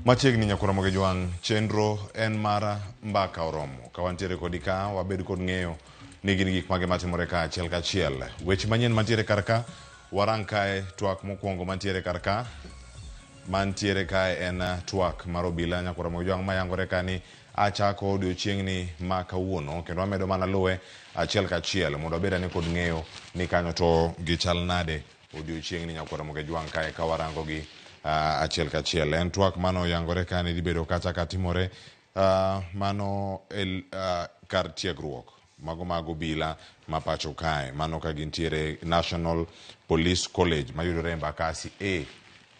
Machiegni nyakura moge jwang chenro en mara mbaka oromo ka wantiere kodi ka wabed kod ng'eyo ni gin gik mage matimore ka achiel kachiel. Weche manyien mantiere kar ka warang kae twak mokwongo mantiere kar ka en twak mar obila nyakura moge jwang mayangore ka ni achako odiochieng'ni ma kawuono kendo wamedo mana luwe achiel kachiel mondo abed ani kod ng'eyo ni kanyo to gichal nade odiochieng'ni nyakura moge jwang kae ka warango gi achiel kachiel. En twak mano yangore ka ni dibedo kacha katimore mano kar tiegruok mago mag obila ma pacho kae, mano ka gintiere National Police College mayudore Embakasi A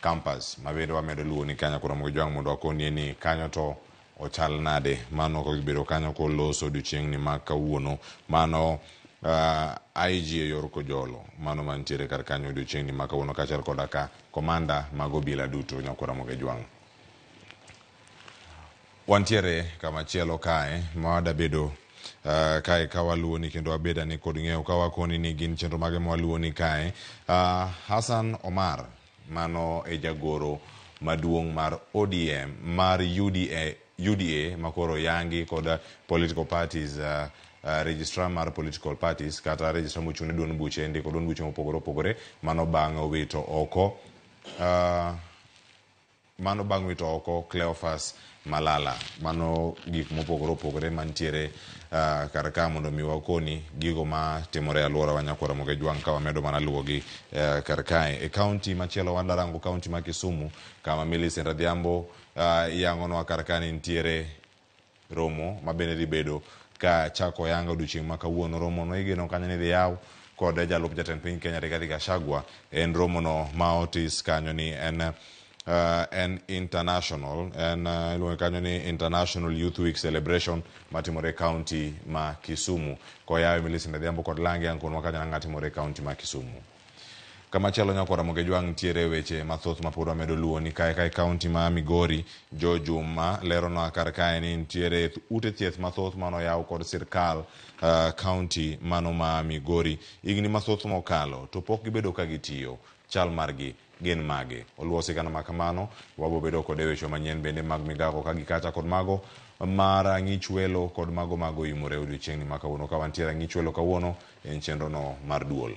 campus mabedo wamedo luwo ni kanya kura moge jwang mondo wakonie ni kanyo to ochal nade. Mano ka gibedo kanyo koloso odiochieng'ni ma kawuono, mano IG e yor kojolo mano mantiere kar kanyo odiochieng'ni ma kawuono kachal koda ka komanda mag obila duto nyakura moge jwang. Wantiere kamachielo kae ma wadabedo kae ka waluwo ni kendo wabeda ni kod ng'eyo ka wakoni ni gin chenro mage ma waluwo ni kae. Hassan Omar mano e jagoro maduong' mar ODM mar UDA makoro yangi kod political parties registrar mar political parties kata registrar mochung' ne duond buche ndiko duond buche mopogore opogore mano bang' wito oko Cleophas Malala. Mano gik mopogore opogore mantiere kar ka mondo mi wakoni gigo ma timore alwora wa nyakura moge jwang ka wamedo mana luwo gi kar kae. E kaunti machielo wadarango kaunti ma Kisumu kama Millicent Adhiambo yangonwa kar ka ni ntiere romo mabende dibedo ka chako yanga odiochieng' ma kawuono. Romo no igeno kanyo ni dhi yaw kod jalup jatend piny Kenya Rigathi Gachagua. En romo no ma otis kanyo ni en international iluongo kanyo ni International Youth Week Celebration matimore kaunti ma Kisumu koyawe Millicent Adhiambo kod langi ankonwa kanyo nang'a timore kaunti ma Kisumu. Kamachielo nyakura moge jwang ntiere weche mathoth mapod wamedo luwo ni kae kaunti ma Migori. Jo Juma leronwa kar kae ni ntiere ute thieth mathoth mano yaw kod sirkal kaunti mano ma Migori igni mathoth mokalo to pok gibedo ka gitiyo. Chal margi gin mage. Oluwo sigana ma kamano wabo bedo kod weche manyien bende mag migago ka gikacha kod mago mar ng'ich welo kod mago imore odiochieng'ni ma kawuono ka wantiere ng'ich welo kawuono en chenro no mar duol.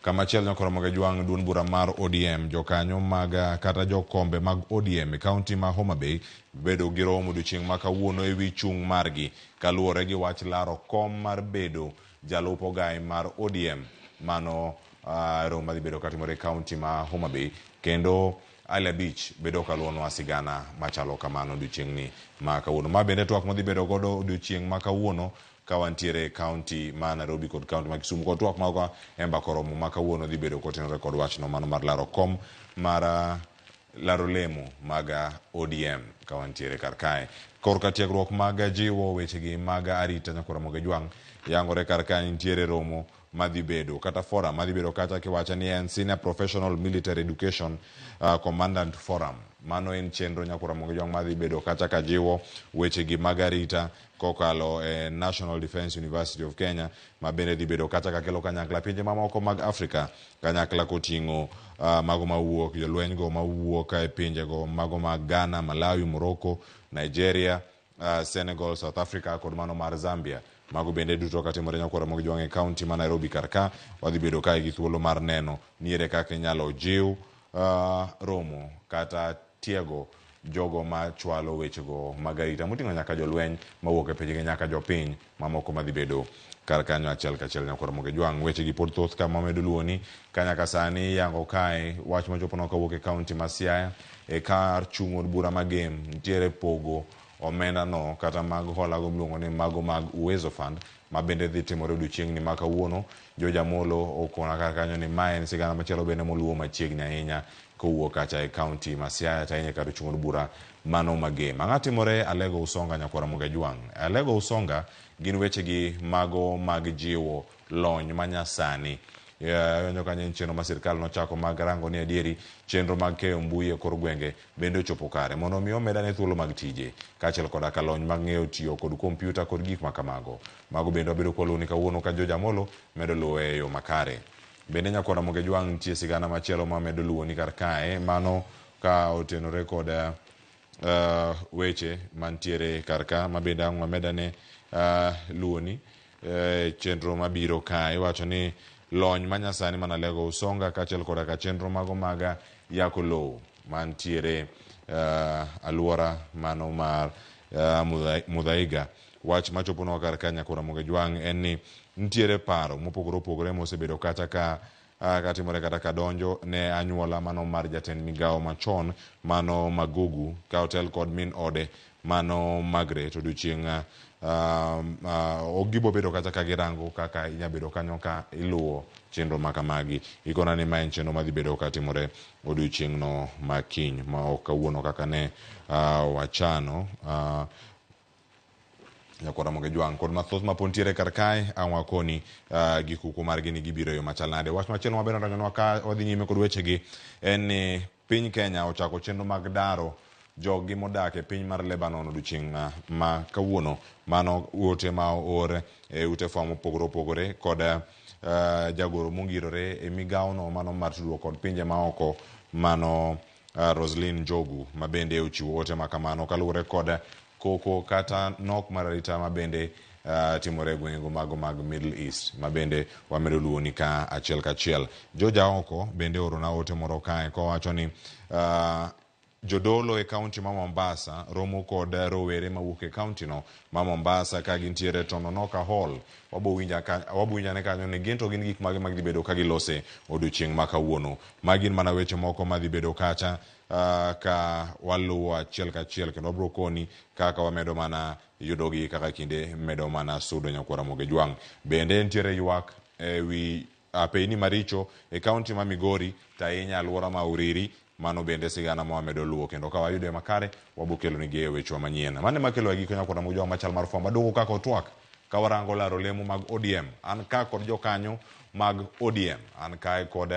Kamachielo nyakura moge jwang duond bura mar ODM jokanyo mag kata jokombe mag ODM e kaunti ma Homa Bay bedo gi romo odiochieng' ma kawuono e wi chung' margi kaluwore gi wach laro kom mar bedo jalup ogai mar ODM mano romo madhi bedo katimore e kaunti ma Homa Bay kendo Alia Beach bedo kaluwonwa sigana machalo kamano odiochieng'ni ma kawuono. Ma bende twak modhi bedo godo odiochieng' ma kawuono ka wantiere kaunti ma Nairobi kod kaunti ma Kisumu kod twak mago embako romo ma kawuono dhi bedo kotenore kod wachno mano mar laro kom mar laro lemo mag ODM ka wantiere kar kae. Korka tiegruok mag jiwo wechegi mag arita nyakura moge jwang yangore kar kae ntiere romo madhi bedo kata forum madhi bedo kata kiwacha ni en Senior Professional Military Education Commandant Forum. Mano en chenro nyakura moge jwang madhi bedo kata ka jiwo wechegi mag arita kokalo National Defence University of Kenya ma bende dhi bedo kata ka kelo kanyakla pinje mamoko mag Afrika kanyakla koting'o mago mawuok jolweny go mawuok e pinje go mago mag Ghana, Malawi, Morocco, Nigeria, Senegal, South Africa kod mano mar Zambia. Mago bende duto katimore nyakura moge jwang e kaunti ma Nairobi kar ka wadhi bedo kae gi thuolo mar neno niere kaka inyalo jiw romo kata tiego jogo ma chwalo wechego mag arita moting'o nyaka jolweny mawuok e pinjegi nyaka jopiny mamoko madhi bedo kar kanyo achiel kachiel nyakura moge jwang. Wechegi pod thoth kama wamedo luwo ni kanyaka sani yango kae wach machopono kawuok e kaunti ma Siaya e kar chung' od bura magem ntiere pogo omenda no kata mag hola go miluongo ni mago mag Uwezo Fund ma bende dhi timore odiochieng'ni ma kawuono. Jo jamolo okona kar kanyo ni ma en sigana machielo bende moluwo machiegni ahinya kowuok kacha e kaunti ma Siaya tainye kar chung' od bura mano magem. Ang'a timore Alego Usonga nyakura moge jwang. Alego Usonga gin wechegi mago mag jiwo lony manyasani yonyo kanyo chenro ma sirkal nochako mag rango ni adieri chenro mag keyo mbui e kor gwenge bende ochopo kare mondo mi omedane thuolo mag tije kaachiel koda ka lony mag ng'eyo tiyo kod kompyuta kod gik ma kamago. Mago bende wabedo kwaluwo ni kawuono ka jo jamolo medo luwo e yo makare. Bende Nyakwana Jwang nitie sigana machielo ma medo luwo ni kar kae mano ka otenore kod weche mantiere karka mabende ang' wamedane luoni chenro mabiro kae wacho ni lony manyasani manalego usonga kachiel koda ka chenro mago maga yako lowo mantiere aluora mano mar Muthaiga. Wach machoponwa karka Nyakura Mogejwang' en ni ntiere paro mopogore opogore mosebedo kata katimore kata kadonjo ne anyuola mano mar jatend migawo machon mano Magugu ka hotel kod min ode mano Margaret odiochieng' ogibo bedo kata ka girango kaka inyabedo kanyo ka iluwo chenro makamagi. Ikona ni ma en chenro madhi bedo katimore odiochieng' no makiny ma ok kawuono kaka ne wachano. Nyakura Mogejwang' kod mathoth mapontiere karkae awakoni gikuku margi ni gibiro yo machal nade. Wach machielo maber ndonyo ka odhi nyime kod wechegi en ni piny Kenya ochako chenro mag daro jogi modak e piny mar Lebanon odiochieng' ma kawuono mano ote ma oor ute fwambo mopogore opogore kod jagoro mongirore e migawo no mano mar tudruok kod pinje maoko mano Roslyn Njogu mabende ochiwo ote makamano kaluwore kod koko kata nok mararita mabende timore gweng'go mago mag Middle East mabende wamedo luoni ka achiel kachiel. Joja oko bende orona ote moro kae kowacho ni jodolo e kaunti ma Mombasa romo kod rowere mawuok e kaunti no ma Mombasa ka gintiere Tononoka Hall. Wabowinjane kanyo ni gin to gin gik mage mag bedo ka gilose odiochieng' ma kawuono. Magin mana weche moko madhi bedo kacha ka waluwo achiel kachiel kendo wabro koni kaka wamedo mana yudogi kaka kinde medo mana sudo. Nyakura Mogejwang' bende ntiere ywak wi apeni maricho e kaunti ma Migori tainya aluora ma Uriri mano bende sigana ma wamedo luwo kendo ka wayude makare wabokelo ni ge wecho manyien. Mane makelo giko Nyakura Mogejwang' machal mar fwamba dongo kako twak ka warango laro lemo mag ODM. An ka kod jokanyo mag ODM an kae kod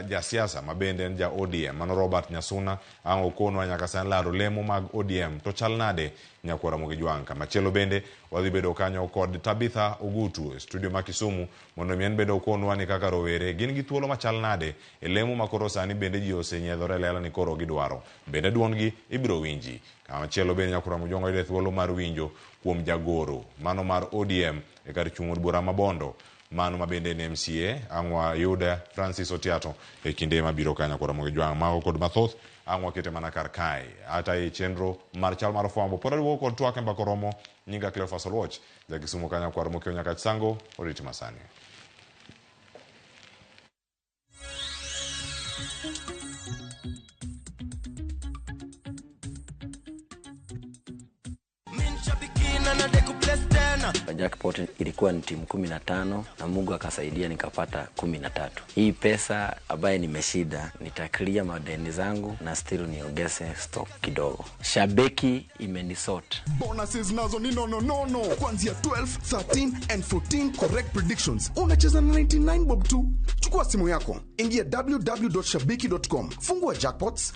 jasiasa mabende en ja ODM mano Robert Nyasuna ang' okonwa nyaka san laro lemo mag ODM to chal nade Nyakura Mogejwang'. Kamachielo bende wadhi bedo kanyo kod Tabitha Ogutu studio ma Kisumu mondo mien bedo okonwa ni kaka rowere gin gi thuolo machal nade e lemo makoro sani bende ji osenyiedhore lela ni koro gidwaro bende duongi ibiro winji. Kamachielo bende Nyakura Mogejwang' oyudo thuolo mar winjo kuom jagoro mano mar ODM e kar chung' od bura Mabondo mano mabende ne MCA ang'wa yuda Francis Otiato e kinde mabiro ka Nyakura Mogejwang' mago kod mathoth ang'wa kete mana kar kae ata e chenro mar chal mar fwambo pod aduogo kod twak mbako romo nyinga Cleophas Oluoch ja Kisumu ka Nyakura Mokio nyaka Chisango oriti masani. Jackpot ilikuwa ni timu 15 na Mungu akasaidia nikapata 13. Hii pesa ambaye nimeshida nitaklia madeni zangu na still niongeze stock kidogo. Shabeki imenisort. Bonuses nazo ni no. Kuanzia 12, 13 and 14 correct predictions. Unacheza na 99 bob tu. Chukua simu yako, ingia www.shabiki.com. Fungua jackpots.